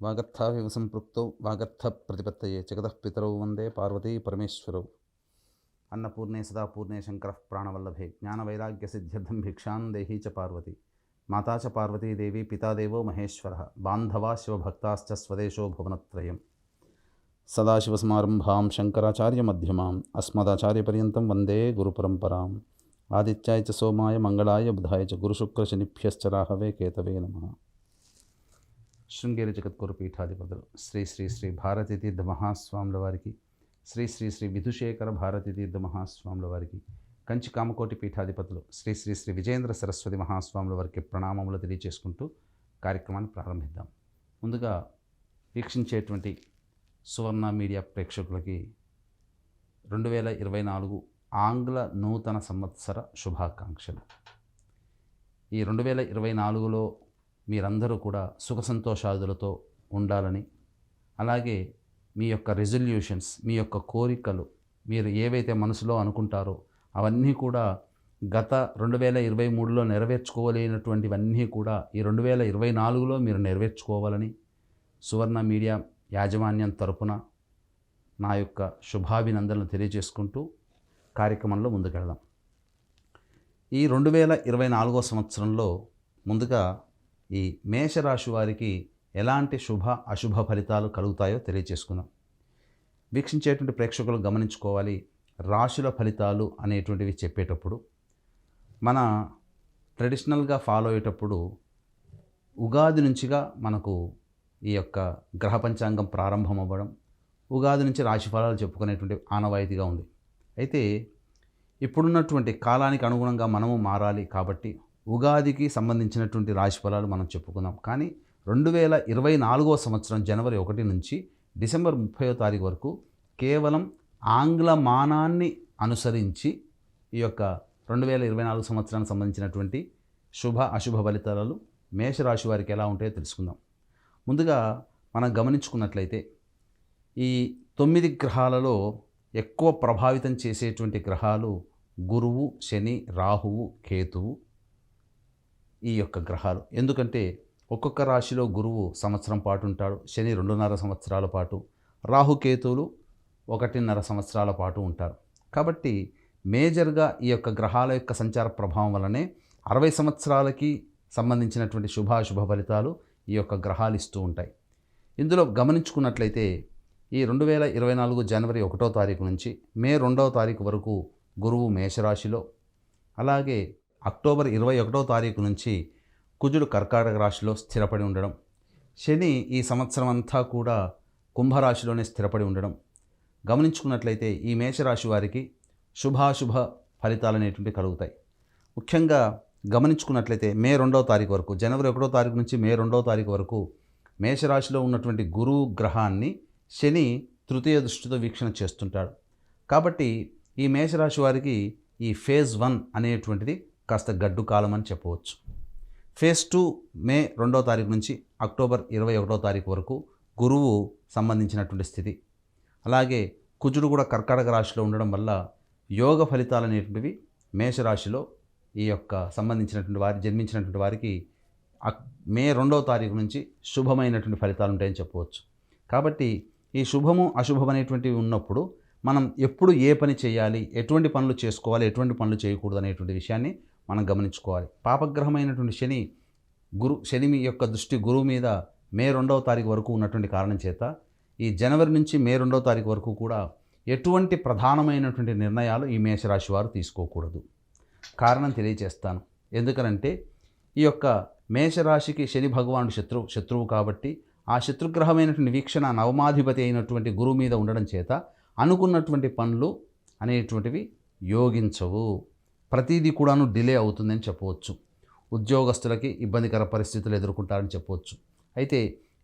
వాగర్థావివ సంపృక్తౌ వాగర్థప్రతిపత్తయే జగతః పితరౌ వందే పార్వతీ పరమేశ్వరౌ. అన్నపూర్ణే సదాపూర్ణే శంకరః ప్రాణవల్లభే జ్ఞానవైరాగ్యసిద్ధ్యర్థం భిక్షాం దేహీ చ పార్వతి. మాతా చ పార్వతీదేవి పితాదేవో మహేశ్వరः బాంధవా శివభక్తాశ్చ స్వదేశో భువనత్రయం. సదాశివసమారంభాం శంకరాచార్యమధ్యమాం అస్మదాచార్యపర్యంతం వందే గురుపరంపరాం. ఆదిత్యాయ చ సోమాయ మంగళాయ బుధాయ చ గురుశుక్రశనిభ్యశ్చ రాహవే కేతవే నమః. శృంగేరి జగద్గురు పీఠాధిపతులు శ్రీ శ్రీ శ్రీ భారతీ తీర్థ మహాస్వాముల వారికి, శ్రీ శ్రీ శ్రీ విధుశేఖర భారతీ తీర్థ మహాస్వాముల వారికి, కంచి కామకోటి పీఠాధిపతులు శ్రీ శ్రీ శ్రీ విజయేంద్ర సరస్వతి మహాస్వాముల వారికి ప్రణామములు తెలియజేసుకుంటూ కార్యక్రమాన్ని ప్రారంభిద్దాం. ముందుగా వీక్షించేటువంటి సువర్ణ మీడియా ప్రేక్షకులకి 2024 ఆంగ్ల నూతన సంవత్సర శుభాకాంక్షలు. ఈ 2024లో మీరందరూ కూడా సుఖ సంతోషాదులతో ఉండాలని, అలాగే మీ యొక్క రెజల్యూషన్స్, మీ యొక్క కోరికలు, మీరు ఏవైతే మనసులో అనుకుంటారో అవన్నీ కూడా గత 2023లో నెరవేర్చుకోలేనటువంటివన్నీ కూడా ఈ 2024లో మీరు నెరవేర్చుకోవాలని సువర్ణ మీడియా యాజమాన్యం తరపున నా యొక్క శుభాభినందనలు తెలియజేసుకుంటూ కార్యక్రమంలో ముందుకెళ్దాం. ఈ 2024 సంవత్సరంలో ముందుగా ఈ మేషరాశి వారికి ఎలాంటి శుభ అశుభ ఫలితాలు కలుగుతాయో తెలియజేసుకుందాం. వీక్షించేటువంటి ప్రేక్షకులు గమనించుకోవాలి, రాశుల ఫలితాలు అనేటువంటివి చెప్పేటప్పుడు మన ట్రెడిషనల్గా ఫాలో అయ్యేటప్పుడు ఉగాది నుంచిగా మనకు ఈ యొక్క గ్రహ పంచాంగం ప్రారంభం అవ్వడం, ఉగాది నుంచి రాశి ఫలాలు చెప్పుకునేటువంటి ఆనవాయితీగా ఉంది. అయితే ఇప్పుడున్నటువంటి కాలానికి అనుగుణంగా మనము మారాలి కాబట్టి ఉగాదికి సంబంధించినటువంటి రాశి ఫలాలు మనం చెప్పుకుందాం. కానీ 2024 సంవత్సరం జనవరి 1 నుంచి డిసెంబర్ 30వ తారీఖు వరకు కేవలం ఆంగ్ల మానాన్ని అనుసరించి ఈ యొక్క 2024 సంవత్సరానికి సంబంధించినటువంటి శుభ అశుభ ఫలితాలు మేషరాశి వారికి ఎలా ఉంటాయో తెలుసుకుందాం. ముందుగా మనం గమనించుకున్నట్లయితే ఈ 9 గ్రహాలలో ఎక్కువ ప్రభావితం చేసేటువంటి గ్రహాలు గురువు, శని, రాహువు, కేతువు, ఈ యొక్క గ్రహాలు. ఎందుకంటే ఒక్కొక్క రాశిలో గురువు సంవత్సరం పాటు ఉంటాడు, శని 2.5 సంవత్సరాల పాటు, రాహుకేతువులు 1.5 సంవత్సరాల పాటు ఉంటారు. కాబట్టి మేజర్గా ఈ యొక్క గ్రహాల యొక్క సంచార ప్రభావం వల్లనే 60 సంవత్సరాలకి సంబంధించినటువంటి శుభాశుభ ఫలితాలు ఈ యొక్క గ్రహాలు ఇస్తూ ఉంటాయి. ఇందులో గమనించుకున్నట్లయితే ఈ 2024 జనవరి 1వ తారీఖు నుంచి మే 2వ తారీఖు వరకు గురువు మేషరాశిలో, అలాగే అక్టోబర్ 21వ తారీఖు నుంచి కుజుడు కర్కాటక రాశిలో స్థిరపడి ఉండడం, శని ఈ సంవత్సరం అంతా కూడా కుంభరాశిలోనే స్థిరపడి ఉండడం గమనించుకున్నట్లయితే ఈ మేషరాశి వారికి శుభాశుభ ఫలితాలు అనేటువంటివి కలుగుతాయి. ముఖ్యంగా గమనించుకున్నట్లయితే మే 2వ తారీఖు వరకు, జనవరి 1వ తారీఖు నుంచి మే 2వ తారీఖు వరకు మేషరాశిలో ఉన్నటువంటి గురువు గ్రహాన్ని శని తృతీయ దృష్టితో వీక్షణ చేస్తుంటాడు. కాబట్టి ఈ మేషరాశి వారికి ఈ ఫేజ్ 1 అనేటువంటిది కాస్త గడ్డు కాలం అని చెప్పవచ్చు. ఫేజ్ 2 మే 2వ తారీఖు నుంచి అక్టోబర్ 21వ తారీఖు వరకు గురువు సంబంధించినటువంటి స్థితి, అలాగే కుజుడు కూడా కర్కాటక రాశిలో ఉండడం వల్ల యోగ ఫలితాలు అనేటువంటివి మేషరాశిలో ఈ యొక్క సంబంధించినటువంటి వారి జన్మించినటువంటి వారికి మే 2వ తారీఖు నుంచి శుభమైనటువంటి ఫలితాలు ఉంటాయని చెప్పవచ్చు. కాబట్టి ఈ శుభము అశుభం అనేటువంటివి ఉన్నప్పుడు మనం ఎప్పుడు ఏ పని చేయాలి, ఎటువంటి పనులు చేసుకోవాలి, ఎటువంటి పనులు చేయకూడదు అనేటువంటి విషయాన్ని మనం గమనించుకోవాలి. పాపగ్రహమైనటువంటి శని యొక్క దృష్టి గురువు మీద మే 2వ తారీఖు వరకు ఉన్నటువంటి కారణం చేత ఈ జనవరి నుంచి మే 2వ తారీఖు వరకు కూడా ఎటువంటి ప్రధానమైనటువంటి నిర్ణయాలు ఈ మేషరాశి వారు తీసుకోకూడదు. కారణం తెలియజేస్తాను. ఎందుకనంటే ఈ యొక్క మేషరాశికి శని భగవానుడు శత్రువు కాబట్టి ఆ శత్రుగ్రహమైనటువంటి వీక్షణ నవమాధిపతి అయినటువంటి గురువు మీద ఉండడం చేత అనుకున్నటువంటి పనులు అనేటువంటివి యోగించవు, ప్రతిదీ కూడాను డిలే అవుతుందని చెప్పవచ్చు. ఉద్యోగస్తులకి ఇబ్బందికర పరిస్థితులు ఎదుర్కొంటారని చెప్పవచ్చు. అయితే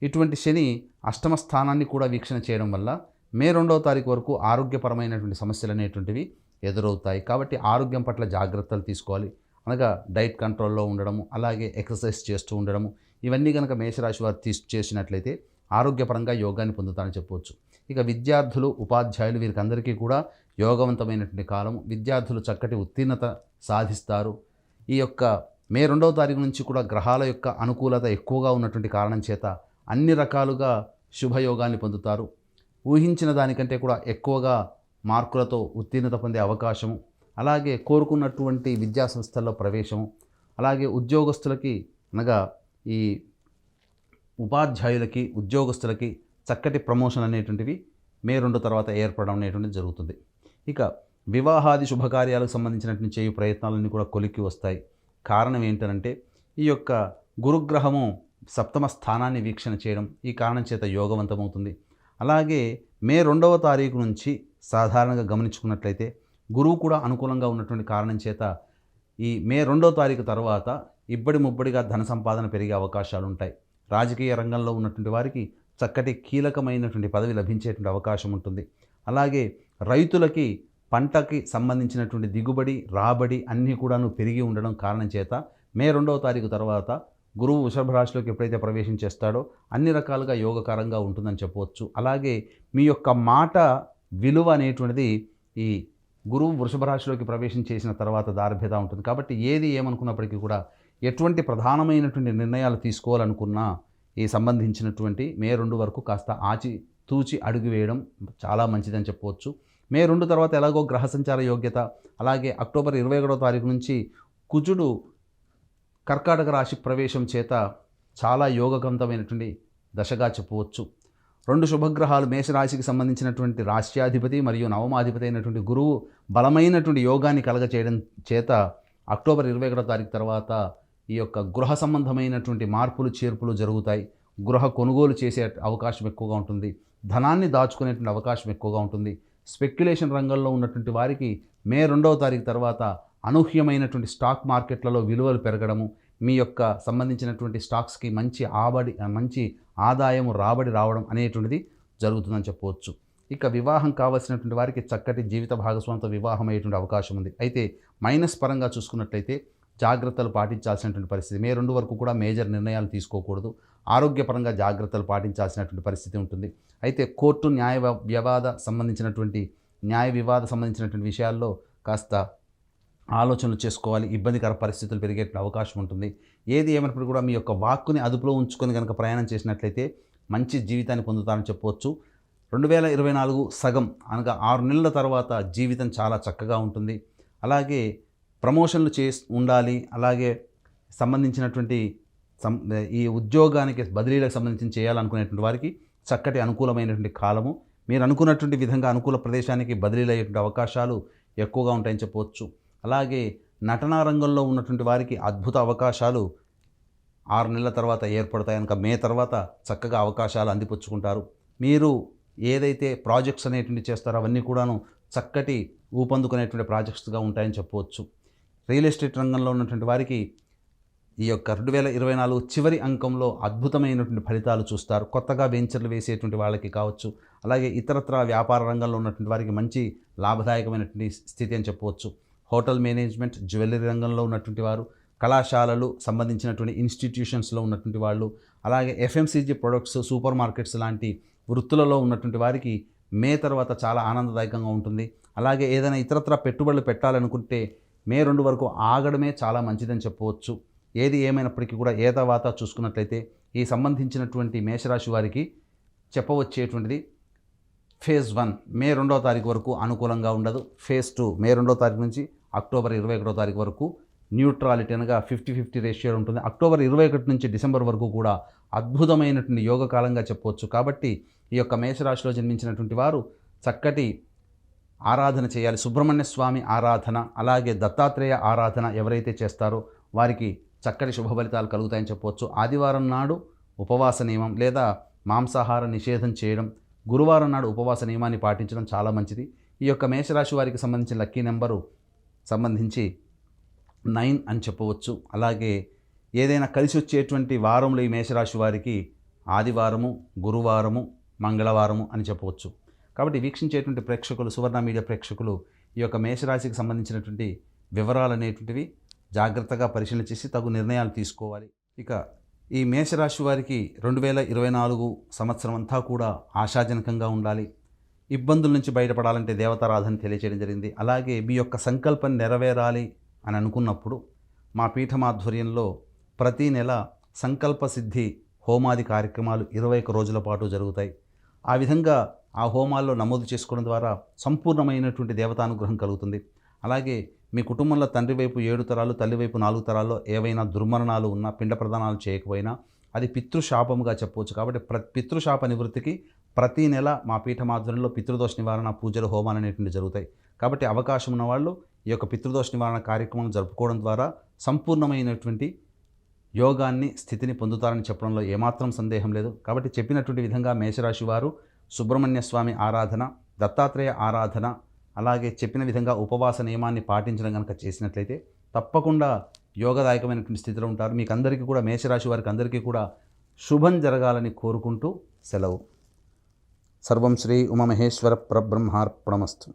ఇటువంటి శని అష్టమ స్థానాన్ని కూడా వీక్షణ చేయడం వల్ల మే 2వ తారీఖు వరకు ఆరోగ్యపరమైనటువంటి సమస్యలు అనేటువంటివి ఎదురవుతాయి. కాబట్టి ఆరోగ్యం పట్ల జాగ్రత్తలు తీసుకోవాలి. అనగా డైట్ కంట్రోల్లో ఉండడము, అలాగే ఎక్సర్సైజ్ చేస్తూ ఉండడము, ఇవన్నీ కనుక మేషరాశి వారు చేసినట్లయితే ఆరోగ్యపరంగా యోగాన్ని పొందుతారని చెప్పవచ్చు. ఇక విద్యార్థులు, ఉపాధ్యాయులు వీరికందరికీ కూడా యోగవంతమైనటువంటి కాలము. విద్యార్థులు చక్కటి ఉత్తీర్ణత సాధిస్తారు. ఈ యొక్క మే 2వ తారీఖు నుంచి కూడా గ్రహాల యొక్క అనుకూలత ఎక్కువగా ఉన్నటువంటి కారణం చేత అన్ని రకాలుగా శుభయోగాన్ని పొందుతారు. ఊహించిన దానికంటే కూడా ఎక్కువగా మార్కులతో ఉత్తీర్ణత పొందే అవకాశము, అలాగే కోరుకున్నటువంటి విద్యా సంస్థల్లో ప్రవేశము, అలాగే ఉద్యోగస్తులకి అనగా ఈ ఉపాధ్యాయులకి ఉద్యోగస్తులకి చక్కటి ప్రమోషన్ అనేటువంటివి మే 2 తర్వాత ఏర్పడడం అనేటువంటిది జరుగుతుంది. ఇక వివాహాది శుభకార్యాలకు సంబంధించినటువంటి చేయు ప్రయత్నాలన్నీ కూడా కొలిక్కి వస్తాయి. కారణం ఏంటంటే ఈ యొక్క గురుగ్రహము సప్తమ స్థానాన్ని వీక్షణ చేయడం ఈ కారణం చేత యోగవంతమవుతుంది. అలాగే మే 2వ తారీఖు నుంచి సాధారణంగా గమనించుకున్నట్లయితే గురువు కూడా అనుకూలంగా ఉన్నటువంటి కారణం చేత ఈ మే 2వ తారీఖు తర్వాత ఇబ్బడి ముబ్బడిగా ధన సంపాదన పెరిగే అవకాశాలు ఉంటాయి. రాజకీయ రంగంలో ఉన్నటువంటి వారికి చక్కటి కీలకమైనటువంటి పదవి లభించేటువంటి అవకాశం ఉంటుంది. అలాగే రైతులకి పంటకి సంబంధించినటువంటి దిగుబడి రాబడి అన్నీ కూడాను పెరిగి ఉండడం కారణం చేత మే 2వ తారీఖు తర్వాత గురువు వృషభ రాశిలోకి ఎప్పుడైతే ప్రవేశం చేస్తాడో అన్ని రకాలుగా యోగకరంగా ఉంటుందని చెప్పవచ్చు. అలాగే మీ యొక్క మాట విలువ అనేటువంటిది ఈ గురువు వృషభ రాశిలోకి ప్రవేశం చేసిన తర్వాత దార్భ్యత ఉంటుంది. కాబట్టి ఏది ఏమనుకున్నప్పటికీ కూడా ఎటువంటి ప్రధానమైనటువంటి నిర్ణయాలు తీసుకోవాలనుకున్నా ఈ సంబంధించినటువంటి మే 2 వరకు కాస్త తూచి అడుగు వేయడం చాలా మంచిదని చెప్పవచ్చు. మే 2 తర్వాత ఎలాగో గ్రహ సంచార యోగ్యత, అలాగే అక్టోబర్ 21వ తారీఖు నుంచి కుజుడు కర్కాటక రాశి ప్రవేశం చేత చాలా యోగవంతమైనటువంటి దశగా చెప్పవచ్చు. 2 శుభగ్రహాలు మేషరాశికి సంబంధించినటువంటి రాశ్యాధిపతి మరియు నవమాధిపతి అయినటువంటి గురువు బలమైనటువంటి యోగాన్ని కలగచేయడం చేత అక్టోబర్ 21వ తారీఖు తర్వాత ఈ యొక్క గృహ సంబంధమైనటువంటి మార్పులు చేర్పులు జరుగుతాయి. గృహ కొనుగోలు చేసే అవకాశం ఎక్కువగా ఉంటుంది. ధనాన్ని దాచుకునేటువంటి అవకాశం ఎక్కువగా ఉంటుంది. స్పెక్యులేషన్ రంగంలో ఉన్నటువంటి వారికి మే 2వ తారీఖు తర్వాత అనూహ్యమైనటువంటి స్టాక్ మార్కెట్లలో విలువలు పెరగడము, మీ యొక్క సంబంధించినటువంటి స్టాక్స్కి మంచి ఆదాయము రాబడి రావడం అనేటువంటిది జరుగుతుందని చెప్పవచ్చు. ఇక వివాహం కావాల్సినటువంటి వారికి చక్కటి జీవిత భాగస్వామితో వివాహం అయ్యేటువంటి అవకాశం ఉంది. అయితే మైనస్ పరంగా చూసుకున్నట్లయితే జాగ్రత్తలు పాటించాల్సినటువంటి పరిస్థితి. మే 2 వరకు కూడా మేజర్ నిర్ణయాలు తీసుకోకూడదు. ఆరోగ్యపరంగా జాగ్రత్తలు పాటించాల్సినటువంటి పరిస్థితి ఉంటుంది. అయితే కోర్టు న్యాయ వివాద సంబంధించినటువంటి విషయాల్లో కాస్త ఆలోచనలు చేసుకోవాలి. ఇబ్బందికర పరిస్థితులు పెరిగే అవకాశం ఉంటుంది. ఏది ఏమైనప్పుడు కూడా మీ యొక్క వాక్కుని అదుపులో ఉంచుకొని కనుక ప్రయాణం చేసినట్లయితే మంచి జీవితాన్ని పొందుతారని చెప్పవచ్చు. 2024 సగం అనగా 6 నెలల తర్వాత జీవితం చాలా చక్కగా ఉంటుంది. అలాగే ప్రమోషన్లు ఉండాలి. అలాగే సంబంధించినటువంటి ఈ ఉద్యోగానికి బదిలీలకు సంబంధించి చేయాలనుకునేటువంటి వారికి చక్కటి అనుకూలమైనటువంటి కాలము. మీరు అనుకున్నటువంటి విధంగా అనుకూల ప్రదేశానికి బదిలీలు అయ్యేటువంటి అవకాశాలు ఎక్కువగా ఉంటాయని చెప్పవచ్చు. అలాగే నటనా రంగంలో ఉన్నటువంటి వారికి అద్భుత అవకాశాలు 6 నెలల తర్వాత ఏర్పడతాయి కనుక మే తర్వాత చక్కగా అవకాశాలు అందిపుచ్చుకుంటారు. మీరు ఏదైతే ప్రాజెక్ట్స్ అనేటువంటి చేస్తారో అవన్నీ కూడాను చక్కటి ఊపందుకునేటువంటి ప్రాజెక్ట్స్గా ఉంటాయని చెప్పవచ్చు. రియల్ ఎస్టేట్ రంగంలో ఉన్నటువంటి వారికి ఈ యొక్క 2024 చివరి అంకంలో అద్భుతమైనటువంటి ఫలితాలు చూస్తారు. కొత్తగా వెంచర్లు వేసేటువంటి వాళ్ళకి కావచ్చు, అలాగే ఇతరత్ర వ్యాపార రంగంలో ఉన్నటువంటి వారికి మంచి లాభదాయకమైనటువంటి స్థితి అని చెప్పవచ్చు. హోటల్ మేనేజ్మెంట్, జ్యువెలరీ రంగంలో ఉన్నటువంటి వారు, కళాశాలలు సంబంధించినటువంటి ఇన్స్టిట్యూషన్స్లో ఉన్నటువంటి వాళ్ళు, అలాగే FMCG ప్రొడక్ట్స్, సూపర్ మార్కెట్స్ లాంటి వృత్తులలో ఉన్నటువంటి వారికి మే తర్వాత చాలా ఆనందదాయకంగా ఉంటుంది. అలాగే ఏదైనా ఇతరత్ర పెట్టుబడులు పెట్టాలనుకుంటే మే 2 వరకు ఆగడమే చాలా మంచిదని చెప్పవచ్చు. ఏది ఏమైనప్పటికీ కూడా తర్వాత చూసుకున్నట్లయితే ఈ సంబంధించినటువంటి మేషరాశి వారికి చెప్పవచ్చేటువంటిది ఫేజ్ 1 మే 2వ తారీఖు వరకు అనుకూలంగా ఉండదు. ఫేజ్ 2 మే 2వ తారీఖు నుంచి అక్టోబర్ 21వ తారీఖు వరకు న్యూట్రాలిటీ అనగా 50-50 రేషియో ఉంటుంది. అక్టోబర్ 21 నుంచి డిసెంబర్ వరకు కూడా అద్భుతమైనటువంటి యోగకాలంగా చెప్పవచ్చు. కాబట్టి ఈ యొక్క మేషరాశిలో జన్మించినటువంటి వారు చక్కటి ఆరాధన చేయాలి. సుబ్రహ్మణ్య స్వామి ఆరాధన, అలాగే దత్తాత్రేయ ఆరాధన ఎవరైతే చేస్తారో వారికి చక్కటి శుభ ఫలితాలు కలుగుతాయని చెప్పవచ్చు. ఆదివారం నాడు ఉపవాస నియమం లేదా మాంసాహార నిషేధం చేయడం, గురువారం నాడు ఉపవాస నియమాన్ని పాటించడం చాలా మంచిది. ఈ యొక్క మేషరాశి వారికి సంబంధించిన లక్కీ నెంబరు సంబంధించి 9 అని చెప్పవచ్చు. అలాగే ఏదైనా కలిసి వచ్చేటువంటి వారంలో ఈ మేషరాశి వారికి ఆదివారము, గురువారము, మంగళవారము అని చెప్పవచ్చు. కాబట్టి వీక్షించేటువంటి ప్రేక్షకులు, సువర్ణ మీడియా ప్రేక్షకులు ఈ యొక్క మేషరాశికి సంబంధించినటువంటి వివరాలు అనేటువంటివి జాగ్రత్తగా పరిశీలన చేసి తగు నిర్ణయాలు తీసుకోవాలి. ఇక ఈ మేషరాశి వారికి 2024 సంవత్సరం అంతా కూడా ఆశాజనకంగా ఉండాలి. ఇబ్బందుల నుంచి బయటపడాలంటే దేవతారాధన తెలియచేయడం జరిగింది. అలాగే మీ యొక్క సంకల్పం నెరవేరాలి అని అనుకున్నప్పుడు మా పీఠమాధ్వర్యంలో ప్రతీ నెల సంకల్ప సిద్ధి హోమాది కార్యక్రమాలు 21 రోజుల పాటు జరుగుతాయి. ఆ విధంగా ఆ హోమాల్లో నమోదు చేసుకోవడం ద్వారా సంపూర్ణమైనటువంటి దేవతానుగ్రహం కలుగుతుంది. అలాగే మీ కుటుంబంలో తండ్రి వైపు 7 తరాలు, తల్లి వైపు 4 తరాల్లో ఏవైనా దుర్మరణాలు ఉన్నా, పిండ ప్రదానాలు చేయకపోయినా అది పితృశాపముగా చెప్పవచ్చు. కాబట్టి పితృశాప నివృత్తికి ప్రతి నెల మా పీఠం ఆధ్వర్యంలో పితృదోష నివారణ పూజలు, హోమాలు అనేటువంటివి జరుగుతాయి. కాబట్టి అవకాశం ఉన్నవాళ్ళు ఈ యొక్క పితృదోష నివారణ కార్యక్రమం జరుపుకోవడం ద్వారా సంపూర్ణమైనటువంటి యోగాన్ని, స్థితిని పొందుతారని చెప్పడంలో ఏమాత్రం సందేహం లేదు. కాబట్టి చెప్పినటువంటి విధంగా మేషరాశి వారు సుబ్రహ్మణ్య స్వామి ఆరాధన, దత్తాత్రేయ ఆరాధన, అలాగే చెప్పిన విధంగా ఉపవాస నియమాన్ని పాటించడం కనుక చేసినట్లయితే తప్పకుండా యోగదాయకమైనటువంటి స్థితిలో ఉంటారు. మీకు అందరికీ కూడా, మేషరాశి వారికి అందరికీ కూడా శుభం జరగాలని కోరుకుంటూ సెలవు. సర్వం శ్రీ ఉమామహేశ్వర పరబ్రహ్మార్పణమస్తు.